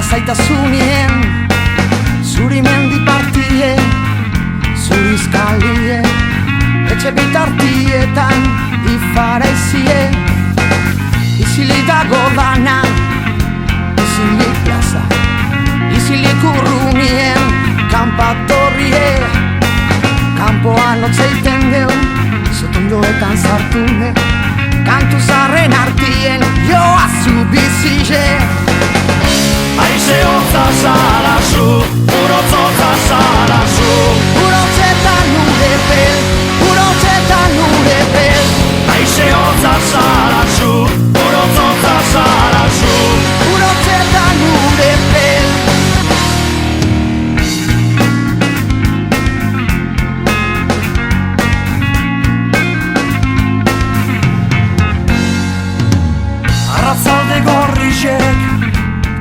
lasaitasunien, zuri mendi partie, zuri izkalie, etxe bitartietan ifaraizie. Izilik dago dana, izilik plaza, izilik urrunien, kanpatorrie. Kanpoan otzeiten deu, sotondoetan zartune, kantu zarren artien joazu bizile. Aize hotza zarazu, urotzotza zarazu, urotzetan urepel, urotzetan urepel. Aize hotza zarazu, urotzotza zarazu, urotzetan urepel. Arratzalde gorrizek,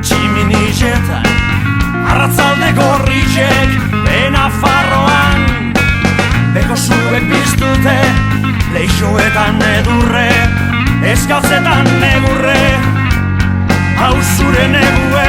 tximinizetan, arratzalde gorrizek, Benafarroan, beko zuek biztute, leixoetan edurre, eskatzetan negurre, hau zure negue,